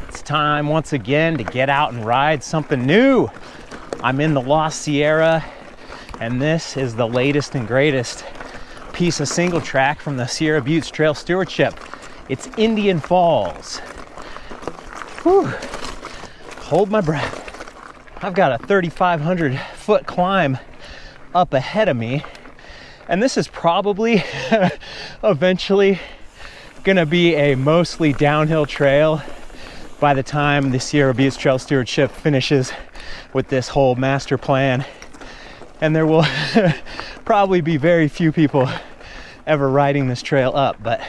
It's time once again to get out and ride something new. I'm in the Lost Sierra, and this is the latest and greatest piece of single track from the Sierra Buttes Trail Stewardship. It's Indian Falls. Whew. Hold my breath. I've got a 3,500 foot climb up ahead of me, and this is probably eventually gonna be a mostly downhill trail by the time the Sierra Buttes Trail Stewardship finishes with this whole master plan. And there will probably be very few people ever riding this trail up, but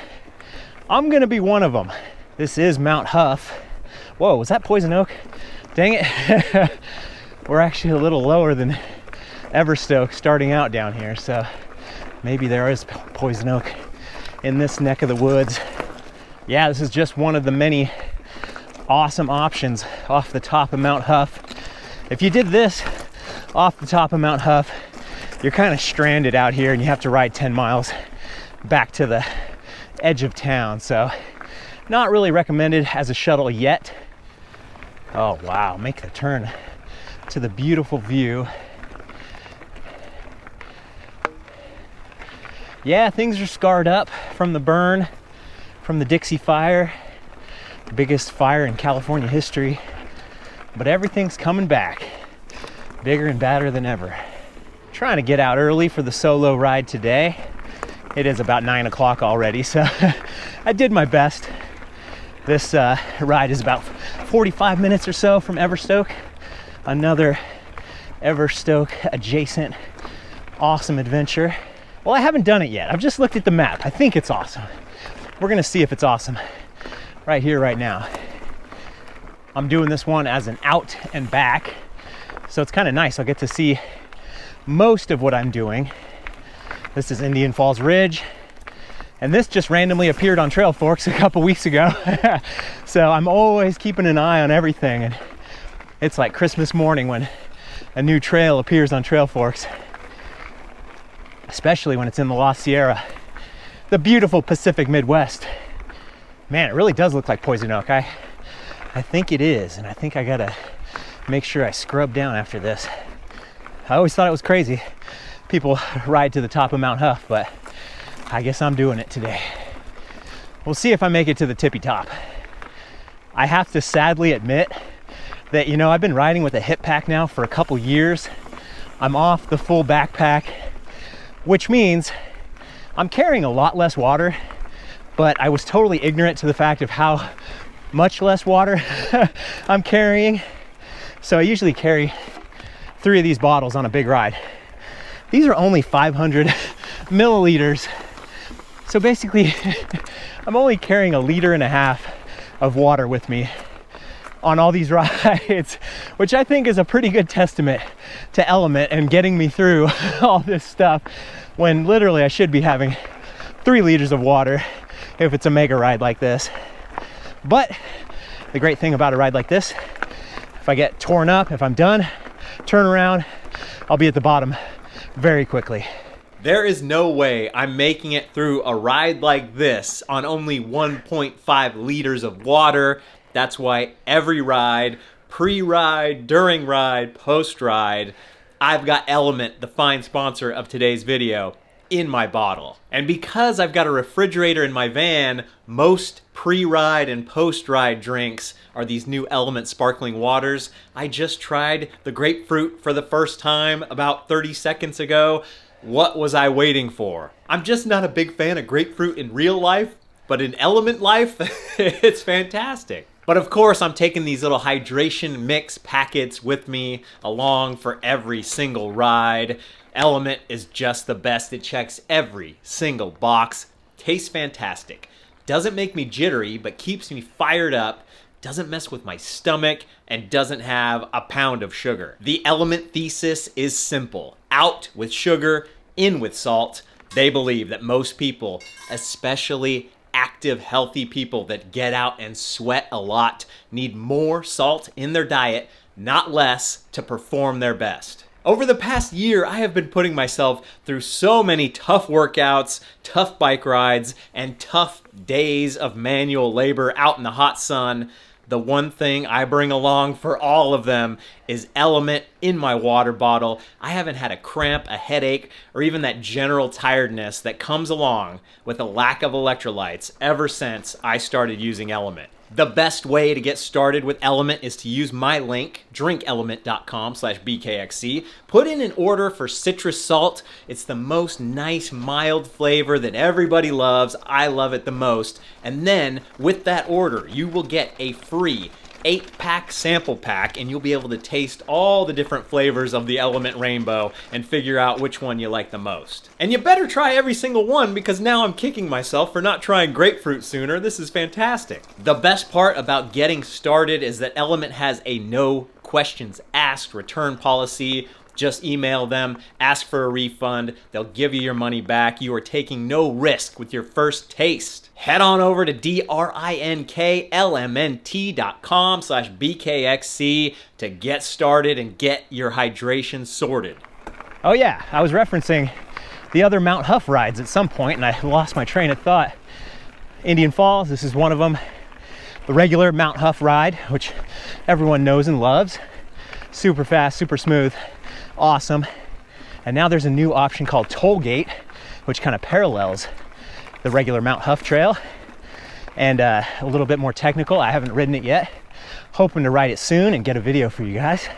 I'm gonna be one of them. This is Mount Huff. Whoa, was that poison oak? Dang it. We're actually a little lower than Everstoke starting out down here, so maybe there is poison oak in this neck of the woods. Yeah, this is just one of the many awesome options off the top of Mount Huff. If you did this off the top of Mount Huff, you're kind of stranded out here and you have to ride 10 miles back to the edge of town, so not really recommended as a shuttle yet. Oh wow, make the turn to the beautiful view. Yeah, things are scarred up from the burn from the Dixie Fire, the biggest fire in California history, but everything's coming back, bigger and badder than ever. Trying to get out early for the solo ride today. It is about 9 o'clock already, so I did my best. This ride is about 45 minutes or so from Everstoke. Another Everstoke adjacent awesome adventure. Well, I haven't done it yet. I've just looked at the map. I think it's awesome. We're gonna see if it's awesome right here, right now. I'm doing this one as an out and back, so it's kind of nice. I'll get to see most of what I'm doing. This is Indian Falls Ridge, and this just randomly appeared on Trailforks a couple weeks ago. So I'm always keeping an eye on everything, and it's like Christmas morning when a new trail appears on Trailforks, especially when it's in the Lost Sierra, the beautiful Pacific Midwest. Man, it really does look like poison oak. I think it is, and I think I gotta make sure I scrub down after this. I always thought it was crazy people ride to the top of Mount Huff, but I guess I'm doing it today. We'll see if I make it to the tippy top. I have to sadly admit that, you know, I've been riding with a hip pack now for a couple years. I'm off the full backpack, which means I'm carrying a lot less water, but I was totally ignorant to the fact of how much less water I'm carrying. So I usually carry 3 of these bottles on a big ride. These are only 500 milliliters. So basically, I'm only carrying 1.5 liters of water with me on all these rides, which I think is a pretty good testament to Element and getting me through all this stuff, when literally I should be having 3 liters of water if it's a mega ride like this. But the great thing about a ride like this, if I get torn up, if I'm done, turn around, I'll be at the bottom very quickly. There is no way I'm making it through a ride like this on only 1.5 liters of water. That's why every ride, pre-ride, during ride, post-ride, I've got Element, the fine sponsor of today's video, in my bottle. And because I've got a refrigerator in my van, most pre-ride and post-ride drinks are these new Element sparkling waters. I just tried the grapefruit for the first time about 30 seconds ago. What was I waiting for? I'm just not a big fan of grapefruit in real life, but in Element life, it's fantastic. But of course, I'm taking these little hydration mix packets with me along for every single ride. Element is just the best. It checks every single box. Tastes fantastic. Doesn't make me jittery, but keeps me fired up. Doesn't mess with my stomach, and doesn't have a pound of sugar. The Element thesis is simple. Out with sugar, in with salt. They believe that most people, especially active, healthy people that get out and sweat a lot, need more salt in their diet, not less, to perform their best. Over the past year, I have been putting myself through so many tough workouts, tough bike rides, and tough days of manual labor out in the hot sun. The one thing I bring along for all of them is Element in my water bottle. I haven't had a cramp, a headache, or even that general tiredness that comes along with a lack of electrolytes ever since I started using Element. The best way to get started with Element is to use my link, drinkelement.com/BKXC. Put in an order for citrus salt. It's the most nice, mild flavor that everybody loves. I love it the most. And then, with that order, you will get a free 8-pack sample pack, and you'll be able to taste all the different flavors of the Element Rainbow and figure out which one you like the most. And you better try every single one, because now I'm kicking myself for not trying grapefruit sooner. This is fantastic. The best part about getting started is that Element has a no questions asked return policy. Just email them, ask for a refund, they'll give you your money back. You are taking no risk with your first taste. Head on over to drinkelement.com/BKXC to get started and get your hydration sorted. Oh yeah, I was referencing the other Mount Huff rides at some point and I lost my train of thought. Indian Falls, this is one of them. The regular Mount Huff ride, which everyone knows and loves. Super fast, super smooth. Awesome. And now there's a new option called Tollgate, which kind of parallels the regular Mount Huff trail and a little bit more technical. I haven't ridden it yet, hoping to ride it soon and get a video for you guys.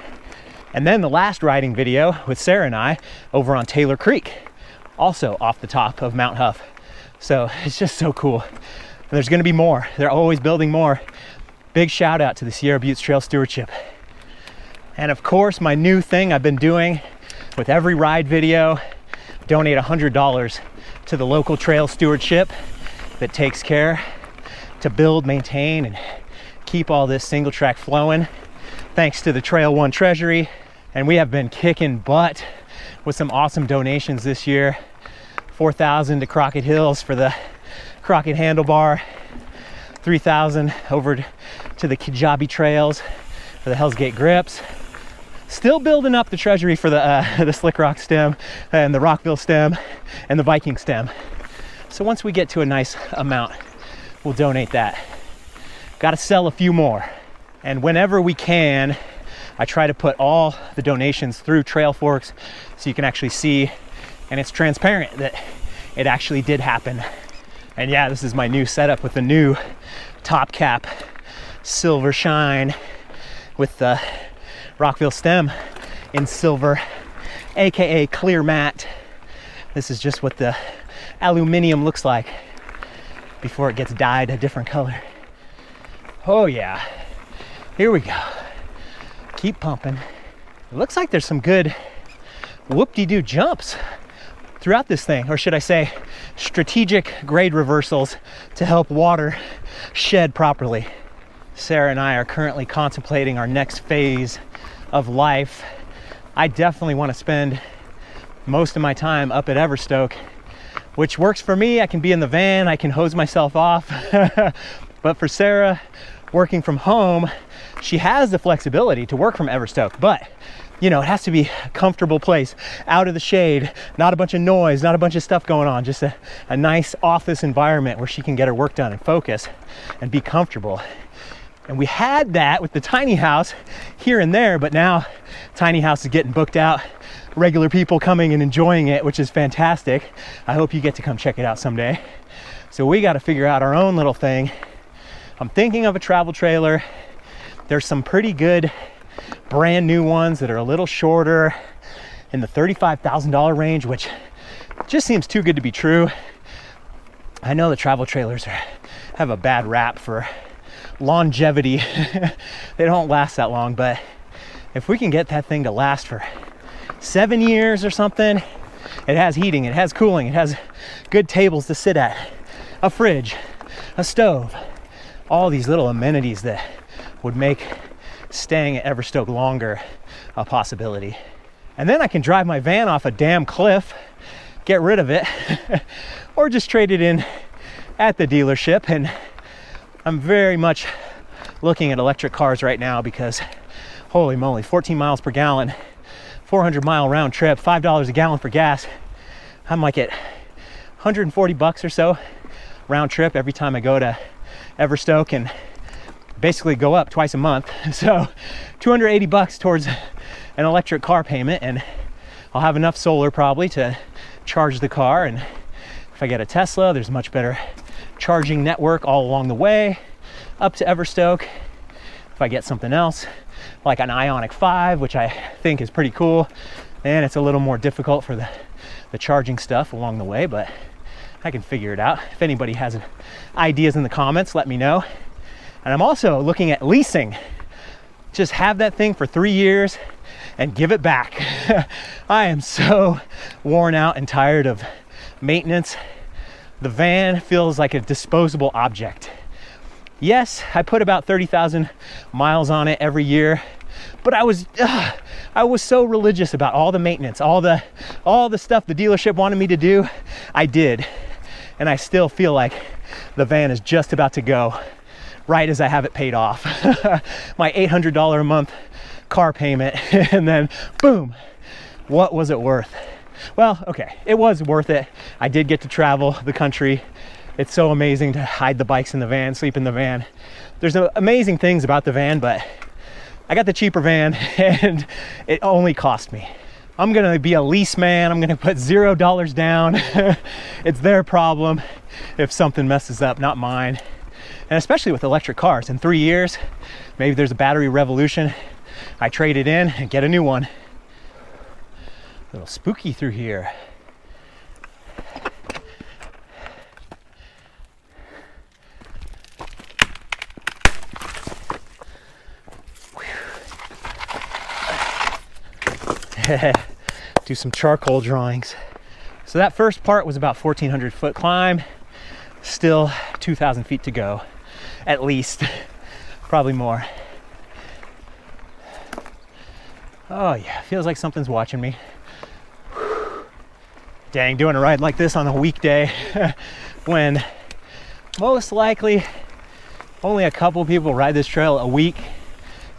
And then the last riding video with Sarah and I over on Taylor Creek, also off the top of Mount Huff. So it's just so cool. And there's going to be more. They're always building more. Big shout out to the Sierra Buttes Trail Stewardship. And of course, my new thing I've been doing with every ride video, donate $100 to the local trail stewardship that takes care to build, maintain, and keep all this single track flowing. Thanks to the Trail One Treasury. And we have been kicking butt with some awesome donations this year. $4,000 to Crockett Hills for the Crockett handlebar, $3,000 over to the Kijabi trails for the Hell's Gate grips. Still building up the treasury for the Slick Rock stem and the Rockville stem and the Viking stem. So once we get to a nice amount, we'll donate that. Got to sell a few more. And whenever we can, I try to put all the donations through Trailforks so you can actually see, and it's transparent that it actually did happen. And yeah, this is my new setup with the new top cap silver shine with the Rockville stem in silver, aka clear matte. This is just what the aluminum looks like before it gets dyed a different color. Oh yeah, here we go. Keep pumping. It looks like there's some good whoop-de-doo jumps throughout this thing, or should I say strategic grade reversals to help water shed properly. Sarah and I are currently contemplating our next phase of life. I definitely want to spend most of my time up at Everstoke, which works for me. I can be in the van, I can hose myself off. But for Sarah, working from home, she has the flexibility to work from Everstoke, but you know, it has to be a comfortable place, out of the shade, not a bunch of noise, not a bunch of stuff going on, just a nice office environment where she can get her work done and focus and be comfortable. And we had that with the tiny house here and there, but now tiny house is getting booked out. Regular people coming and enjoying it, which is fantastic. I hope you get to come check it out someday. So we got to figure out our own little thing. I'm thinking of a travel trailer. There's some pretty good brand new ones that are a little shorter in the $35,000 range, which just seems too good to be true. I know the travel trailers have a bad rap for longevity. They don't last that long, but if we can get that thing to last for 7 years or something, it has heating, it has cooling, it has good tables to sit at, a fridge, a stove, all these little amenities that would make staying at Everstoke longer a possibility. And then I can drive my van off a damn cliff, get rid of it, or just trade it in at the dealership. And I'm very much looking at electric cars right now because holy moly, 14 miles per gallon, 400-mile round trip, $5 a gallon for gas. I'm like at 140 bucks or so round trip every time I go to Everstoke, and basically go up twice a month. So 280 bucks towards an electric car payment, and I'll have enough solar probably to charge the car. And if I get a Tesla, there's a much better charging network all along the way up to Everstoke. If I get something else like an Ioniq 5, which I think is pretty cool, and it's a little more difficult for the charging stuff along the way, but I can figure it out. If anybody has ideas in the comments, let me know. And I'm also looking at leasing. Just have that thing for 3 years and give it back. I am so worn out and tired of maintenance. The van feels like a disposable object. Yes, I put about 30,000 miles on it every year, but I was so religious about all the maintenance, all the stuff the dealership wanted me to do. I did, and I still feel like the van is just about to go right as I have it paid off. My $800 a month car payment, and then boom, what was it worth? Well, okay, it was worth it. I did get to travel the country. It's so amazing to hide the bikes in the van, sleep in the van. There's amazing things about the van, but I got the cheaper van and it only cost me. I'm gonna be a lease man. I'm gonna put $0 down. It's their problem if something messes up, not mine. And especially with electric cars, in 3 years, maybe there's a battery revolution. I trade it in and get a new one. A little spooky through here. Do some charcoal drawings. So that first part was about 1,400 foot climb. Still 2,000 feet to go, at least, probably more. Oh yeah, feels like something's watching me. Dang, doing a ride like this on a weekday when most likely only a couple people ride this trail a week,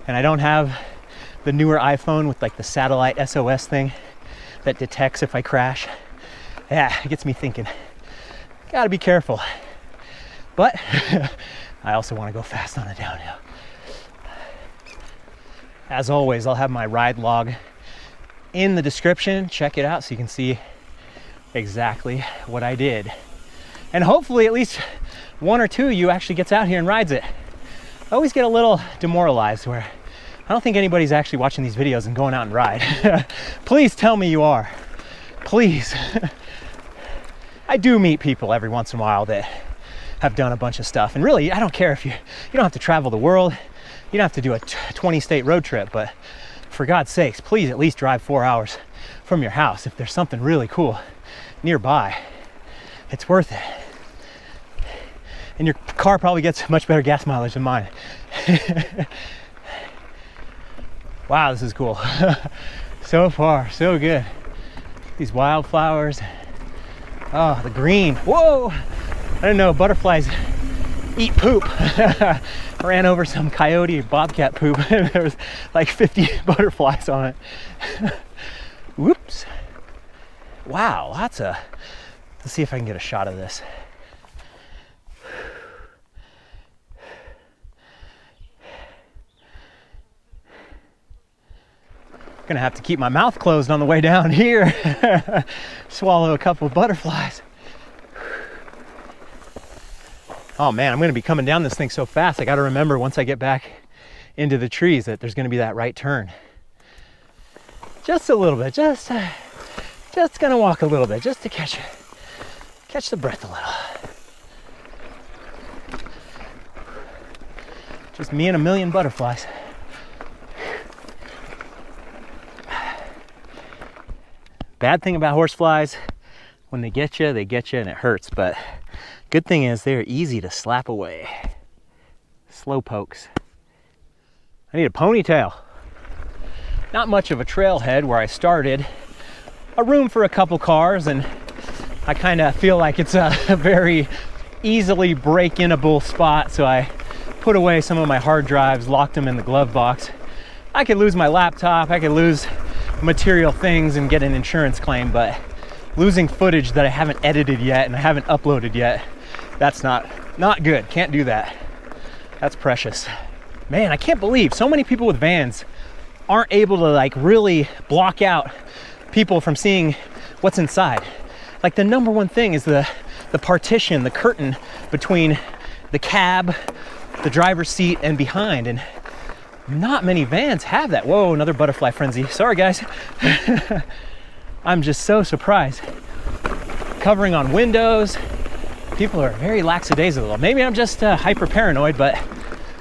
and I don't have the newer iPhone with like the satellite SOS thing that detects if I crash. Yeah, it gets me thinking. Gotta be careful. But I also want to go fast on a downhill. As always, I'll have my ride log in the description. Check it out so you can see exactly what I did. And hopefully at least one or two of you actually gets out here and rides it. I always get a little demoralized where I don't think anybody's actually watching these videos and going out and ride. Please tell me you are. Please. I do meet people every once in a while that have done a bunch of stuff. And really, I don't care if you don't have to travel the world. You don't have to do a 20-state road trip, but for God's sakes, please at least drive 4 hours from your house if there's something really cool nearby. It's worth it. And your car probably gets much better gas mileage than mine. Wow, this is cool. So far, so good. These wildflowers. Oh, the green. Whoa! I didn't know butterflies eat poop. I ran over some coyote bobcat poop and there was like 50 butterflies on it. Whoops. Wow, let's see if I can get a shot of this. Gonna have to keep my mouth closed on the way down here. Swallow a couple of butterflies. Oh man, I'm gonna be coming down this thing so fast. I gotta remember once I get back into the trees that there's gonna be that right turn. Just a little bit, just gonna walk a little bit, just to catch the breath a little. Just me and a million butterflies. Bad thing about horseflies, when they get you and it hurts, but good thing is they're easy to slap away. Slow pokes. I need a ponytail. Not much of a trailhead where I started. A room for a couple cars, and I kind of feel like it's a very easily break-inable spot, so I put away some of my hard drives, locked them in the glove box. I could lose my laptop, I could lose material things and get an insurance claim, but losing footage that I haven't edited yet and I haven't uploaded yet, that's not good. Can't do that. That's precious. Man, I can't believe so many people with vans aren't able to like really block out people from seeing what's inside. Like the number one thing is the partition, the curtain between the cab, the driver's seat, and behind. And not many vans have that. Whoa, another butterfly frenzy. Sorry, guys. I'm just so surprised. Covering on windows. People are very lackadaisical. Maybe I'm just hyper paranoid, but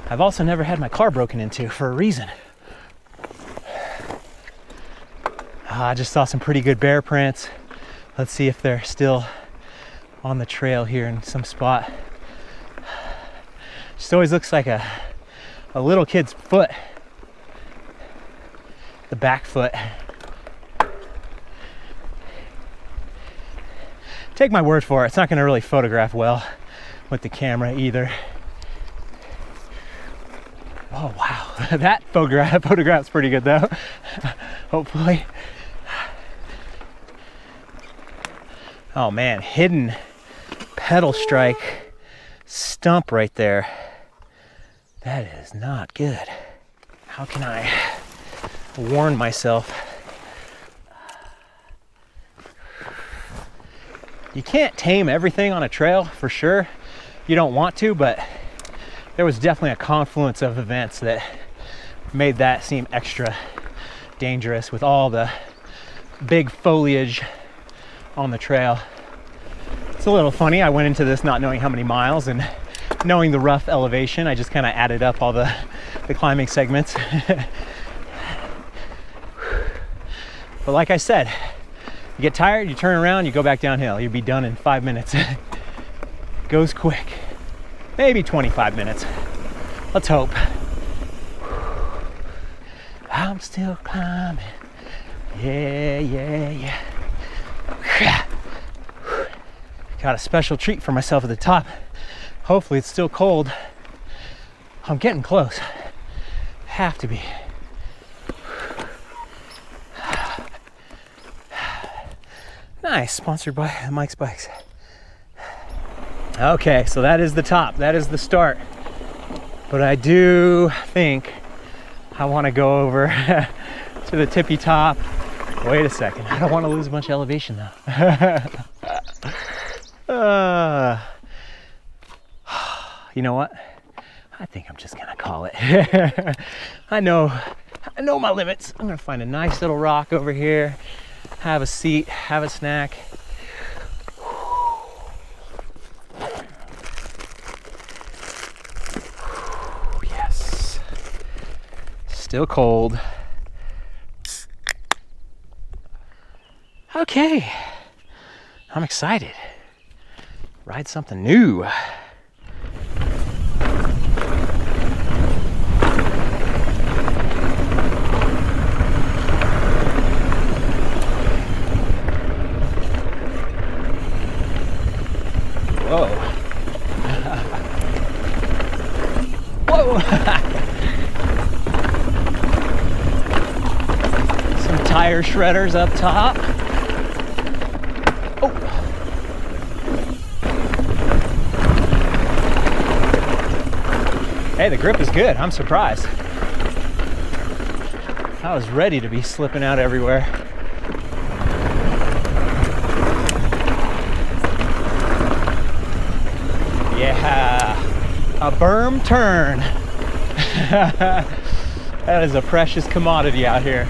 I've also never had my car broken into for a reason. I just saw some pretty good bear prints. Let's see if they're still on the trail here in some spot. Just always looks like a little kid's foot. The back foot. Take my word for it, it's not going to really photograph well with the camera either. Oh wow, that photograph's pretty good though. Hopefully. Oh man, hidden pedal strike stump right there. That is not good. How can I warn myself? You can't tame everything on a trail for sure. You don't want to, but there was definitely a confluence of events that made that seem extra dangerous with all the big foliage on the trail. It's a little funny. I went into this not knowing how many miles and knowing the rough elevation. I just kind of added up all the climbing segments. But like I said, you get tired, you turn around, you go back downhill. You'll be done in 5 minutes. Goes quick. Maybe 25 minutes. Let's hope. I'm still climbing. Yeah, yeah, yeah. Got a special treat for myself at the top. Hopefully it's still cold. I'm getting close. Have to be. Nice, sponsored by Mike's Bikes. Okay, so that is the top, that is the start. But I do think I want to go over to the tippy top. Wait a second, I don't want to lose a bunch of elevation though. You know what? I think I'm just gonna call it. I know my limits. I'm gonna find a nice little rock over here. Have a seat, have a snack. Yes. Still cold. Okay. I'm excited. Ride something new. Whoa. Whoa. Some tire shredders up top. Oh. Hey, the grip is good. I'm surprised. I was ready to be slipping out everywhere. Yeah, a berm turn. That is a precious commodity out here.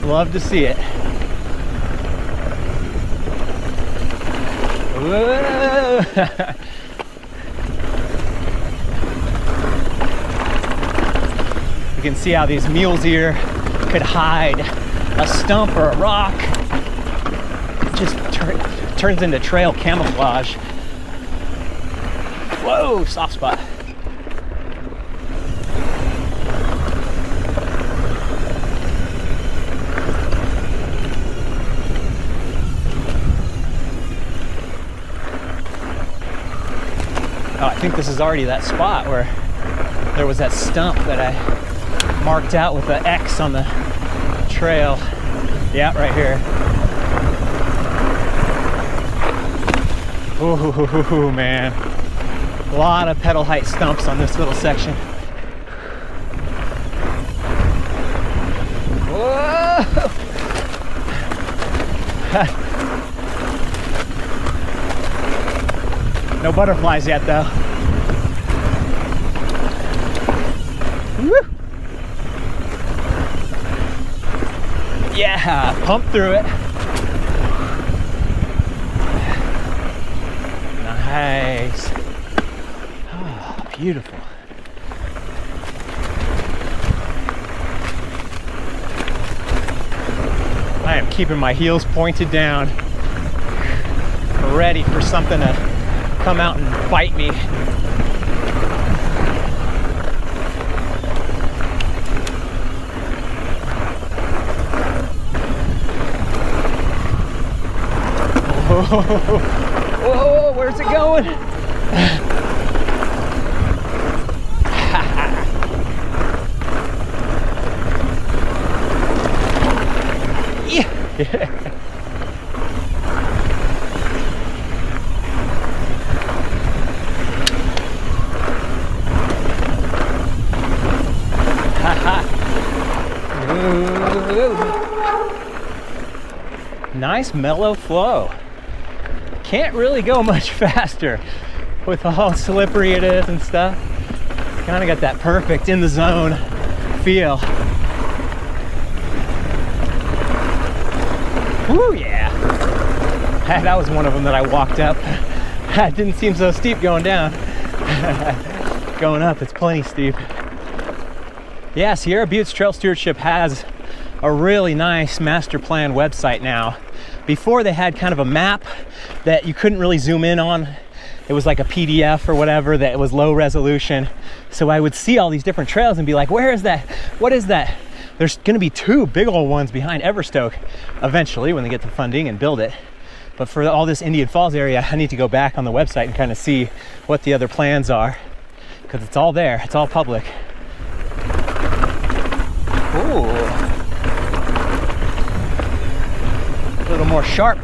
Love to see it. Whoa. You can see how these mules here could hide a stump or a rock. It just turns into trail camouflage. Whoa, soft spot. Oh, I think this is already that spot where there was that stump that I marked out with the X on the trail. Yeah, right here. Ooh, man. A lot of pedal height stumps on this little section. Whoa! No butterflies yet, though. Woo! Yeah, pump through it. Nice. Oh, beautiful. I am keeping my heels pointed down, ready for something to come out and bite me. Whoa, where's it going? Yeah. Nice mellow flow. Can't really go much faster with how slippery it is and stuff. Kind of got that perfect in the zone feel. Woo, yeah. That was one of them that I walked up. It didn't seem so steep going down. Going up, it's plenty steep. Yeah, Sierra Butte's Trail Stewardship has a really nice master plan website now. Before they had kind of a map that you couldn't really zoom in on. It was like a PDF or whatever that was low resolution. So I would see all these different trails and be like, where is that? What is that? There's gonna be two big old ones behind Everstoke eventually when they get the funding and build it. But for all this Indian Falls area, I need to go back on the website and kind of see what the other plans are, because it's all there, it's all public. Ooh. A little more sharp.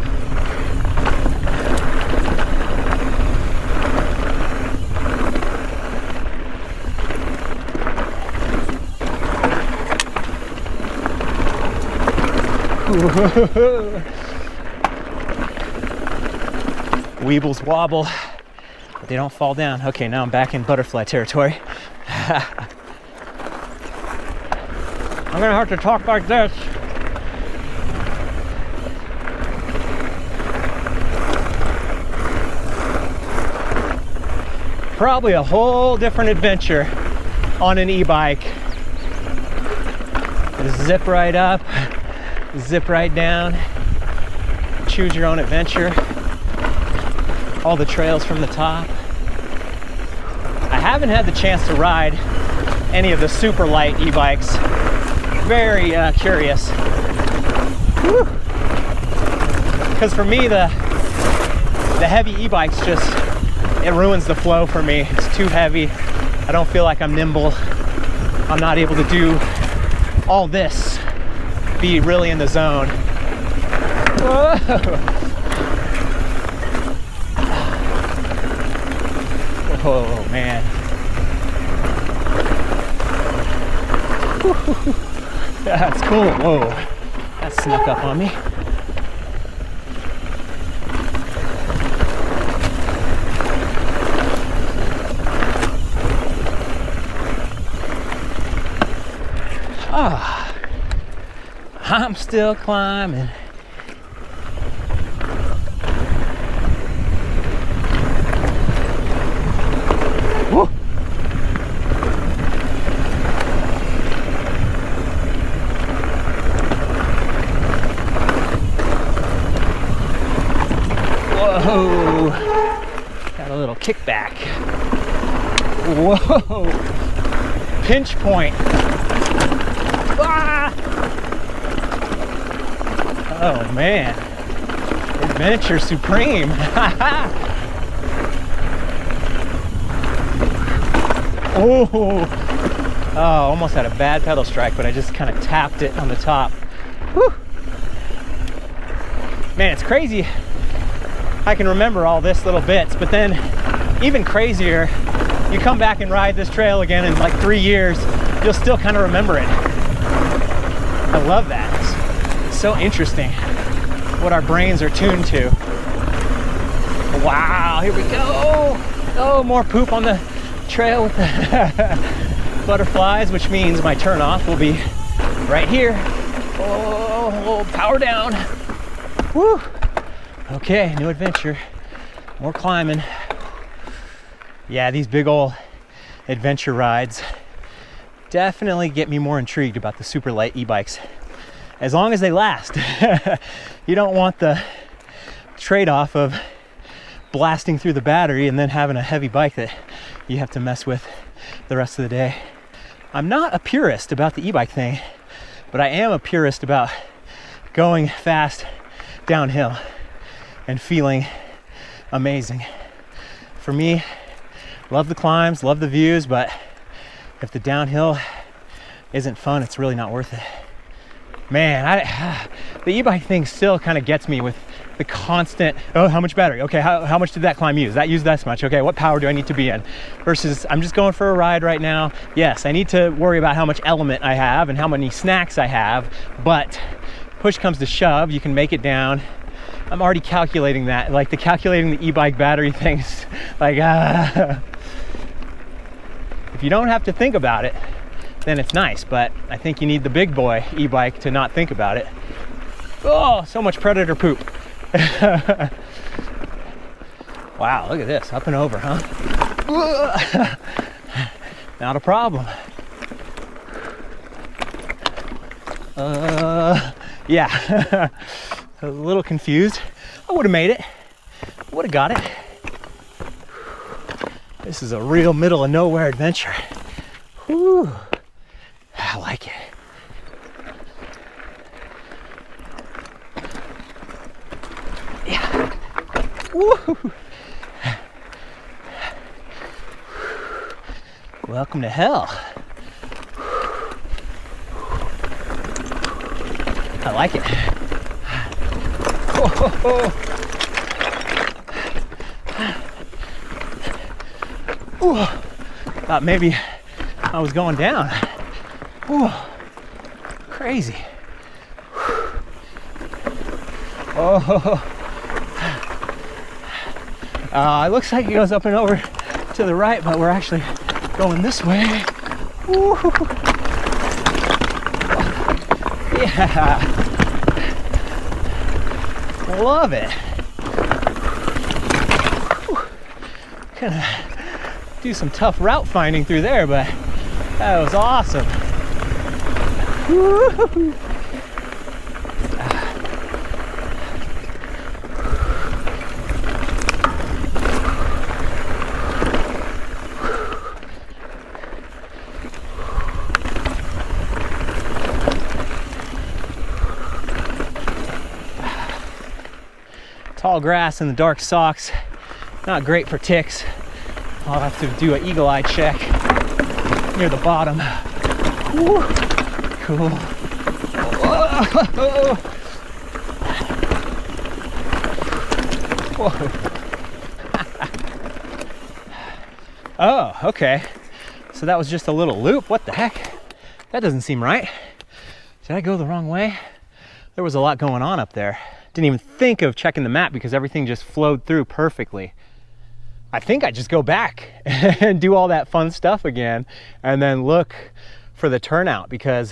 Weebles wobble, but they don't fall down. Okay, now I'm back in butterfly territory. I'm gonna have to talk like this. Probably a whole different adventure on an e-bike. Zip right up, zip right down, choose your own adventure. All the trails from the top. I haven't had the chance to ride any of the super light e-bikes. Very curious. Because for me, the heavy e-bikes just, it ruins the flow for me. It's too heavy. I don't feel like I'm nimble. I'm not able to do all this, be really in the zone. Whoa. Oh man. That's cool. Whoa. That snuck up on me. Ah. I'm still climbing. Whoa, got a little kickback. Whoa, pinch point. Ah! Oh man, adventure supreme. Oh, almost had a bad pedal strike, but I just kind of tapped it on the top Whew. Man, it's crazy. I can remember all this little bits, but then even crazier, you come back and ride this trail again in like 3 years, you'll still kind of remember it. I love that. It's so interesting what our brains are tuned to. Wow, here we go. Oh, more poop on the trail with the butterflies, which means my turn off will be right here. Oh, power down. Woo. Okay, new adventure. More climbing. Yeah, these big old adventure rides definitely get me more intrigued about the super light e-bikes. As long as they last. You don't want the trade-off of blasting through the battery and then having a heavy bike that you have to mess with the rest of the day. I'm not a purist about the e-bike thing, but I am a purist about going fast downhill and feeling amazing. For me, love the climbs, love the views, but if the downhill isn't fun, it's really not worth it. Man, the e-bike thing still kind of gets me with the constant, oh, how much battery? Okay, how much did that climb use? That used this much. Okay, what power do I need to be in? Versus, I'm just going for a ride right now. Yes, I need to worry about how much element I have and how many snacks I have, but push comes to shove, you can make it down. I'm already calculating that, like calculating the e-bike battery things. Like, if you don't have to think about it, then it's nice, but I think you need the big boy e-bike to not think about it. Oh, so much predator poop. Wow, look at this, up and over, huh? Not a problem. Yeah, a little confused. I would have made it, would have got it. This is a real middle of nowhere adventure. Whew. I like it. Yeah. Woo. Welcome to hell. I like it. Oh. Ooh. Thought maybe I was going down. Ooh. Crazy. Oh. It looks like it goes up and over to the right, but we're actually going this way. Ooh. Yeah. Love it. Gonna do some tough route finding through there, but that was awesome. Woo-hoo. Tall grass and the dark socks, not great for ticks. I'll have to do an eagle eye check near the bottom. Woo. Cool. Whoa. Whoa. Oh, okay. So that was just a little loop. What the heck? That doesn't seem right. Did I go the wrong way? There was a lot going on up there. Didn't even think of checking the map because everything just flowed through perfectly. I think I just go back and do all that fun stuff again and then look for the turnout, because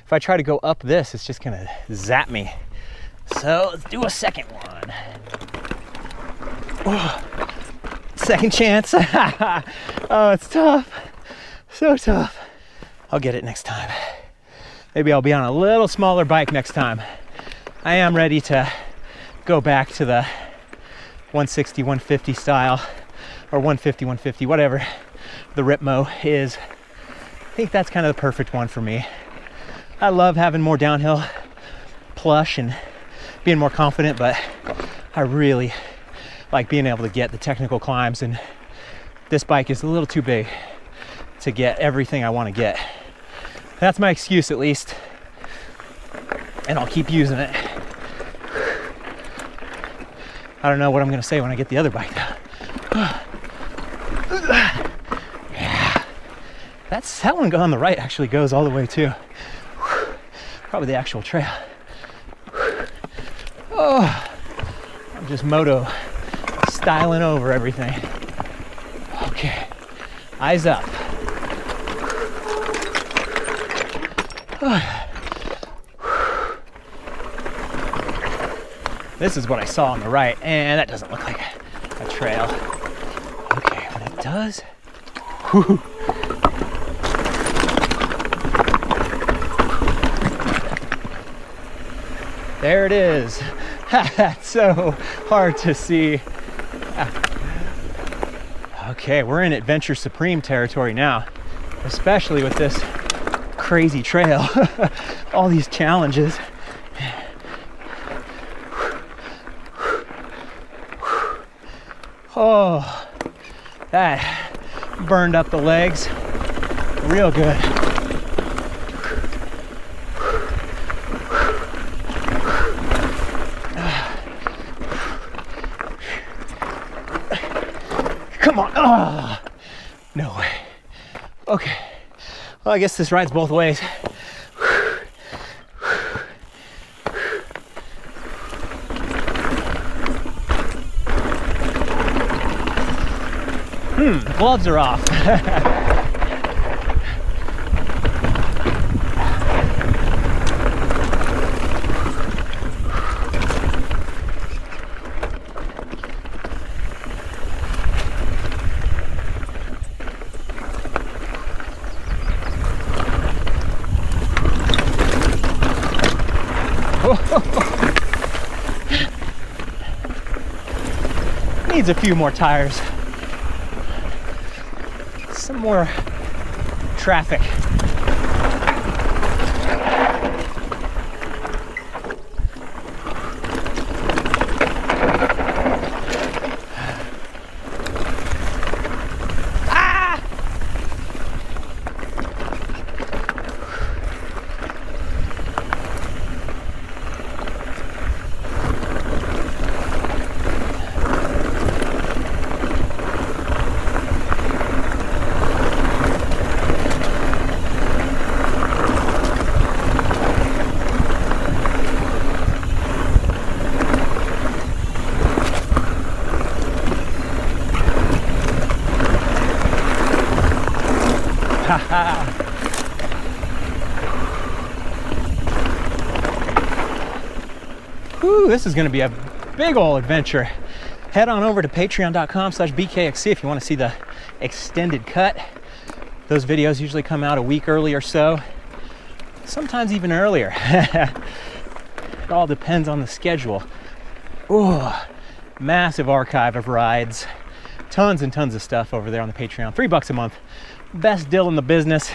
if I try to go up this, it's just gonna zap me. So let's do a second one. Oh, second chance. Oh, it's tough. So tough. I'll get it next time. Maybe I'll be on a little smaller bike next time. I am ready to go back to the 160, 150 style, or 150, 150, whatever the Ripmo is. I think that's kind of the perfect one for me. I love having more downhill plush and being more confident, but I really like being able to get the technical climbs, and this bike is a little too big to get everything I want to get. That's my excuse, at least. and I'll keep using it. I don't know what I'm gonna say when I get the other bike though. Yeah, that one on the right actually goes all the way too. Probably the actual trail. Oh, I'm just moto styling over everything. Okay, eyes up. This is what I saw on the right, and that doesn't look like a trail. Okay, but it does. Whew. There it is. That's so hard to see. Okay, we're in Adventure Supreme territory now, especially with this crazy trail. All these challenges. Oh, that burned up the legs real good. Come on. Oh, no way. Okay. Well, I guess this rides both ways. The gloves are off. Needs a few more tires. Some more traffic. Whew, this is going to be a big old adventure. Head on over to patreon.com/BKXC if you want to see the extended cut. Those videos usually come out a week early or so, sometimes even earlier. It all depends on the schedule. Ooh, massive archive of rides. Tons and tons of stuff over there on the Patreon. $3 a month. Best deal in the business.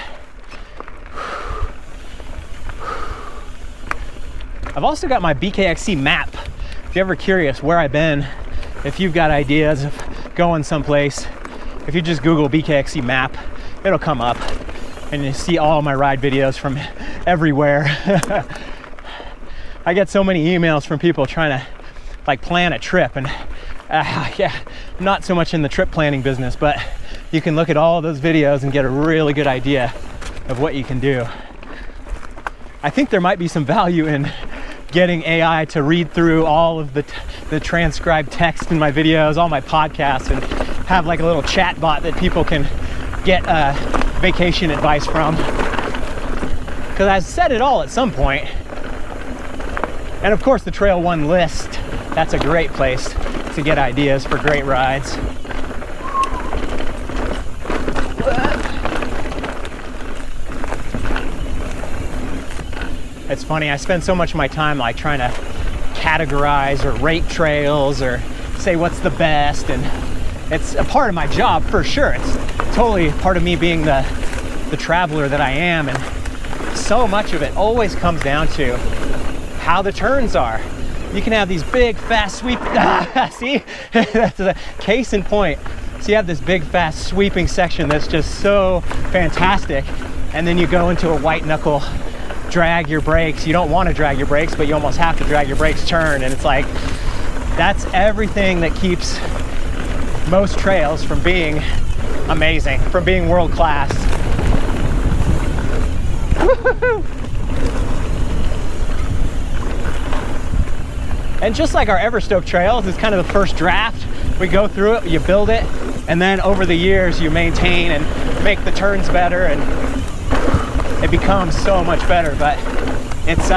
I've also got my BKXC map. If you're ever curious where I've been, if you've got ideas of going someplace, if you just Google BKXC map, it'll come up and you see all my ride videos from everywhere. I get so many emails from people trying to like plan a trip, and yeah, not so much in the trip planning business, but you can look at all of those videos and get a really good idea of what you can do. I think there might be some value in getting AI to read through all of the transcribed text in my videos, all my podcasts, and have like a little chat bot that people can get vacation advice from. Because I've said it all at some point. And of course the Trail One list, that's a great place to get ideas for great rides. It's funny, I spend so much of my time like trying to categorize or rate trails or say what's the best, and it's a part of my job for sure. It's totally part of me being the traveler that I am, and so much of it always comes down to how the turns are. You can have these big fast sweep, see, that's a case in point. So you have this big fast sweeping section that's just so fantastic, and then you go into a white knuckle drag your brakes. You don't want to drag your brakes, but you almost have to drag your brakes turn. And it's like, that's everything that keeps most trails from being amazing, from being world class. Woo-hoo-hoo. And just like our Everstoke trails, it's kind of the first draft. We go through it, you build it, and then over the years you maintain and make the turns better, and it becomes so much better. But it's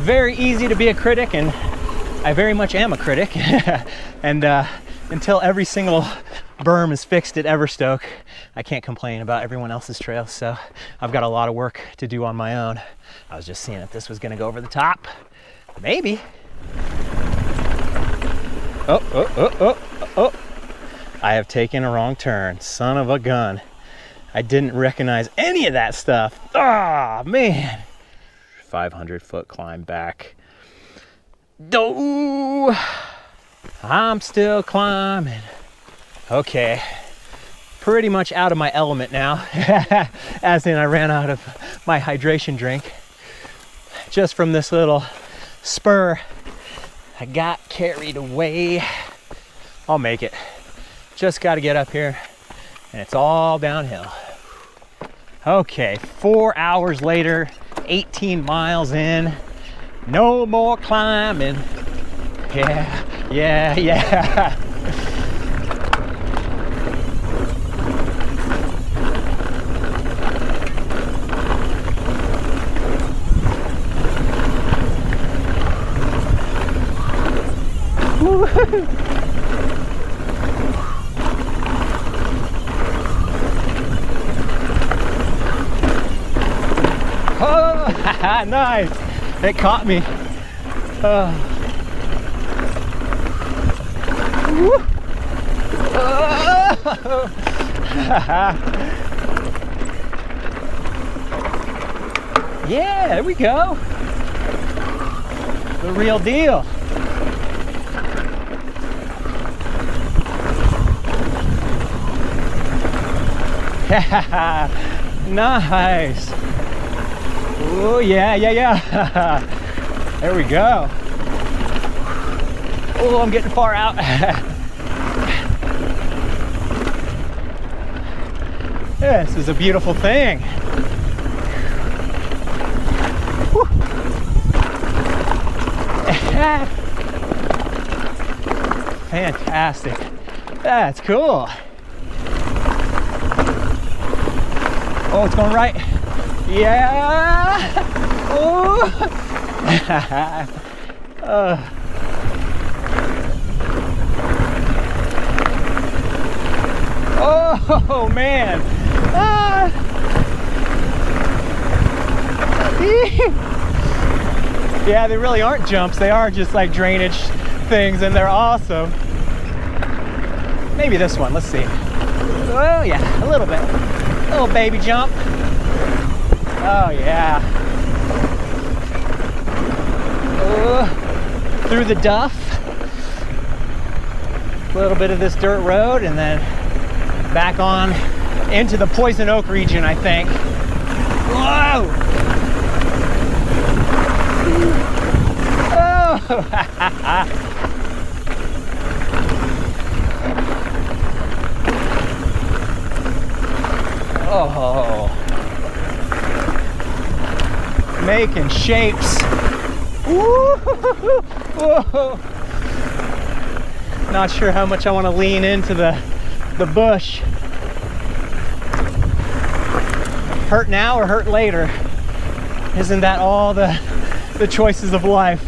very easy to be a critic, and I very much am a critic. And until every single berm is fixed at Everstoke, I can't complain about everyone else's trails. So I've got a lot of work to do on my own. I was just seeing if this was gonna go over the top. Maybe. Oh. I have taken a wrong turn. Son of a gun. I didn't recognize any of that stuff. Ah, man. 500-foot climb back. Oh, I'm still climbing. Okay. Pretty much out of my element now. As in, I ran out of my hydration drink. Just from this little spur, I got carried away. I'll make it. Just got to get up here, and it's all downhill. Okay, 4 hours later, 18 miles in, no more climbing. Yeah. Oh, nice. It caught me. Yeah, there we go. The real deal. Nice. Oh, yeah. There we go. Oh, I'm getting far out. This is a beautiful thing. Fantastic. That's cool. Oh, it's going right. Yeah. Oh. Oh man. Ah. Yeah, they really aren't jumps. They are just like drainage things, and they're awesome. Maybe this one. Let's see. Oh yeah, a little bit. A little baby jump. Oh yeah. Through the duff. A little bit of this dirt road, and then back on into the Poison Oak region, I think. Whoa! Oh! Oh, making shapes. Whoa. Not sure how much I want to lean into the bush. Hurt now or hurt later? Isn't that all the choices of life?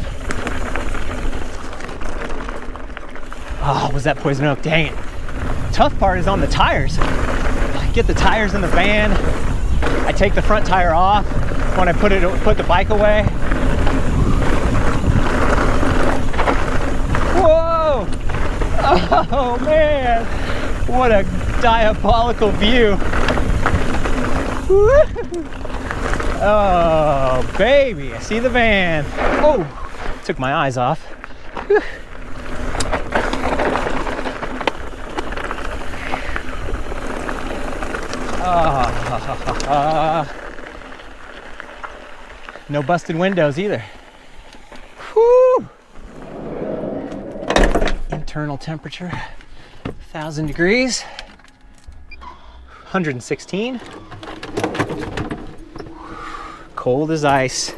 Oh, was that Poison Oak? Dang it. Tough part is on the tires. Get the tires in the van. I take the front tire off when I put the bike away. Whoa! Oh man! What a diabolical view! Oh baby! I see the van. Oh! Took my eyes off. No busted windows either. Whew. Internal temperature, 1,000 degrees, 116. Cold as ice.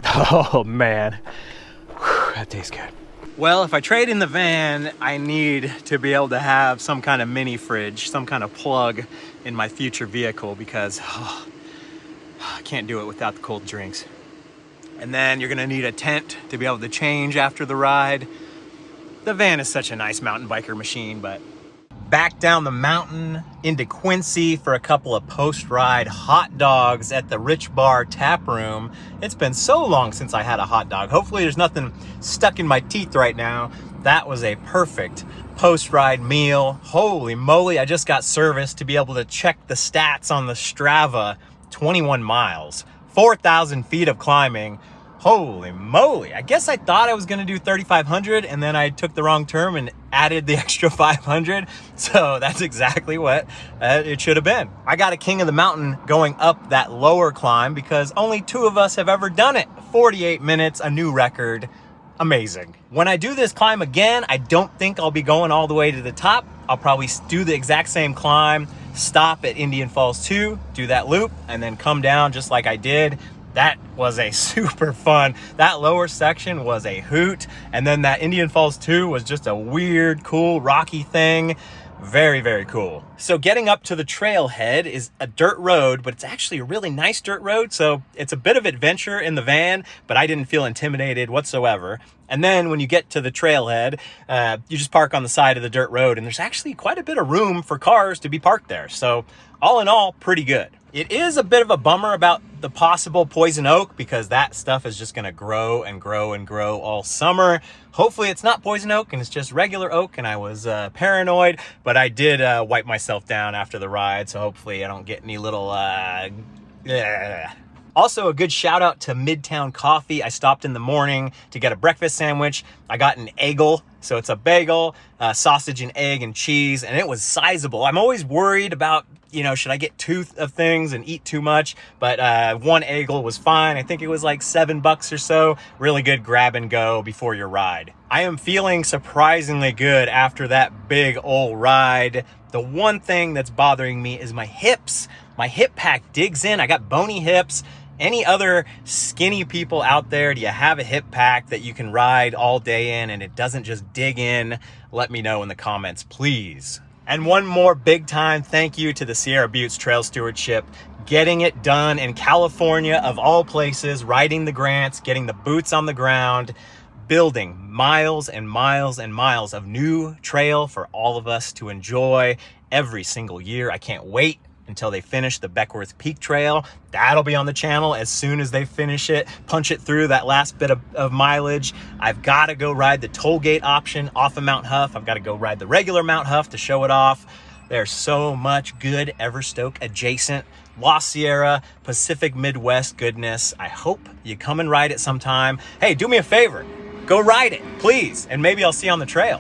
Oh man, that tastes good. Well, if I trade in the van, I need to be able to have some kind of mini fridge, some kind of plug in my future vehicle, because I can't do it without the cold drinks. And then you're gonna need a tent to be able to change after the ride. The van is such a nice mountain biker machine, but back down the mountain into Quincy for a couple of post-ride hot dogs at the Rich Bar Tap Room. It's been so long since I had a hot dog. Hopefully there's nothing stuck in my teeth right now. That was a perfect post-ride meal. Holy moly, I just got service to be able to check the stats on the Strava. 21 miles, 4,000 feet of climbing. Holy moly. I guess I thought I was gonna do 3,500 and then I took the wrong term and added the extra 500. So that's exactly what it should have been. I got a king of the mountain going up that lower climb because only 2 of us have ever done it. 48 minutes, a new record. Amazing. When I do this climb again, I don't think I'll be going all the way to the top. I'll probably do the exact same climb, stop at Indian Falls 2, do that loop, and then come down just like I did. That was a super fun. That lower section was a hoot. And then that Indian Falls 2 was just a weird, cool, rocky thing. Very, very cool. So getting up to the trailhead is a dirt road, but it's actually a really nice dirt road. So it's a bit of adventure in the van, but I didn't feel intimidated whatsoever. And then when you get to the trailhead, you just park on the side of the dirt road, and there's actually quite a bit of room for cars to be parked there. So all in all, pretty good. It is a bit of a bummer about the possible poison oak because that stuff is just gonna grow and grow and grow all summer. Hopefully it's not poison oak and it's just regular oak, and I was paranoid, but I did wipe myself down after the ride, so hopefully I don't get any little Also, a good shout out to Midtown Coffee. I stopped in the morning to get a breakfast sandwich. I got an eggle, so it's a bagel, sausage and egg and cheese, and it was sizable. I'm always worried about, should I get 2 of things and eat too much? But 1 eggle was fine. I think it was like $7 or so. Really good grab and go before your ride. I am feeling surprisingly good after that big old ride. The one thing that's bothering me is my hips. My hip pack digs in. I got bony hips. Any other skinny people out there, do you have a hip pack that you can ride all day in and it doesn't just dig in? Let me know in the comments, please. And one more big time thank you to the Sierra Buttes Trail Stewardship. Getting it done in California, of all places, riding the grants, getting the boots on the ground, building miles and miles and miles of new trail for all of us to enjoy every single year. I can't wait until they finish the Beckworth Peak Trail. That'll be on the channel as soon as they finish it, punch it through that last bit of mileage. I've got to go ride the toll gate option off of Mount Huff. I've got to go ride the regular Mount Huff to show it off. There's so much good Everstoke adjacent, La Sierra, Pacific Midwest goodness. I hope you come and ride it sometime. Hey, do me a favor, go ride it, please, and maybe I'll see you on the trail.